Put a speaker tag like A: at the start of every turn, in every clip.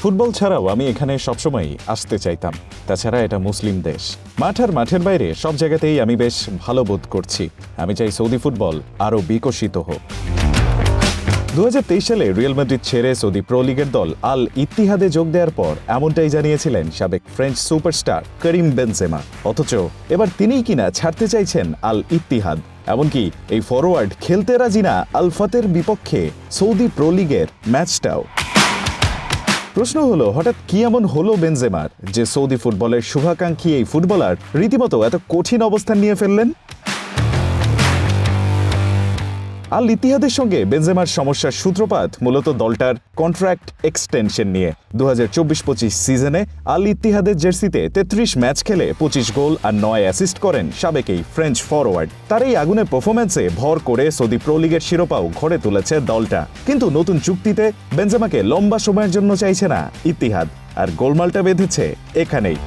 A: Football ছাড়াও আমি এখানে সবসময় আসতে চাইতাম। তাছাড়া এটা মুসলিম দেশ, মাঠের বাইরে সব জায়গাতেই আমি বেশ ভালো বোধ করছি। আমি চাই সৌদি ফুটবল আরও বিকশিত হোক। 2023 সালে রিয়াল মাদ্রিদ ছেড়ে সৌদি প্রো লিগের দল আল ইত্তিহাদে যোগ দেওয়ার পর এমনটাই জানিয়েছিলেন সাবেক ফ্রেঞ্চ সুপারস্টার করিম বেনজেমা। অথচ এবার তিনিই কিনা ছাড়তে চাইছেন আল ইত্তিহাদ। এমনকি এই ফরওয়ার্ড খেলতে রাজি না আল ফাতের বিপক্ষে সৌদি প্রো লিগের ম্যাচটাও। প্রশ্ন হলো, হঠাৎ কি এমন হলো বেনজেমার যে সৌদি ফুটবলের শুভাকাঙ্ক্ষী এই ফুটবলার রীতিমতো এত কঠিন অবস্থান নিয়ে ফেললেন? আল ইত্তিহাদের সঙ্গে বেনজেমার সমস্যার সূত্রপাত মূলত দলটার কন্ট্রাক্ট এক্সটেনশন নিয়ে। 2024-25 সিজনে আল ইত্তিহাদের জার্সিতে 33 ম্যাচ খেলে 25 গোল আর 9 অ্যাসিস্ট করেন সাবেক এই ফ্রেঞ্চ ফরওয়ার্ড। তার এই আগুনের পারফরম্যান্সে ভর করে সৌদি প্রো লিগের শিরোপাও ঘরে তুলেছে দলটা। কিন্তু নতুন চুক্তিতে বেনজেমাকে লম্বা সময়ের জন্য চাইছে না ইত্তিহাদ, আর গোলমালটা বেঁধেছে এখানেই।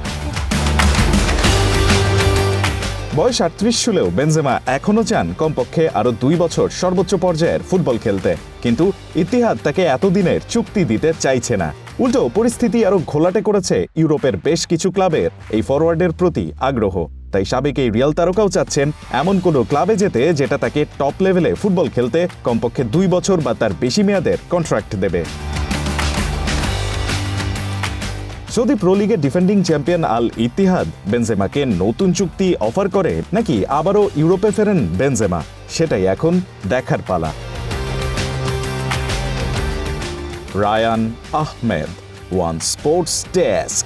A: বয়স 38 হলেও বেনজেমা এখনও চান কমপক্ষে আরও 2 বছর সর্বোচ্চ পর্যায়ের ফুটবল খেলতে। কিন্তু ইত্তিহাদ তাকে এতদিনের চুক্তি দিতে চাইছে না। উল্টো পরিস্থিতি আরও ঘোলাটে করেছে ইউরোপের বেশ কিছু ক্লাবের এই ফরওয়ার্ডের প্রতি আগ্রহ। তাই সাবেক এই রিয়াল তারকাও চাচ্ছেন এমন কোনো ক্লাবে যেতে যেটা তাকে টপ লেভেলে ফুটবল খেলতে কমপক্ষে 2 বছর বা তার বেশি মেয়াদের কন্ট্রাক্ট দেবে। সৌদি প্রো লিগের ডিফেন্ডিং চ্যাম্পিয়ন আল ইত্তিহাদ বেনজেমাকে নতুন চুক্তি অফার করে নাকি আবারও ইউরোপে ফেরেন বেনজেমা, সেটাই এখন দেখার পালা। Rayan Ahmed, one sports desk.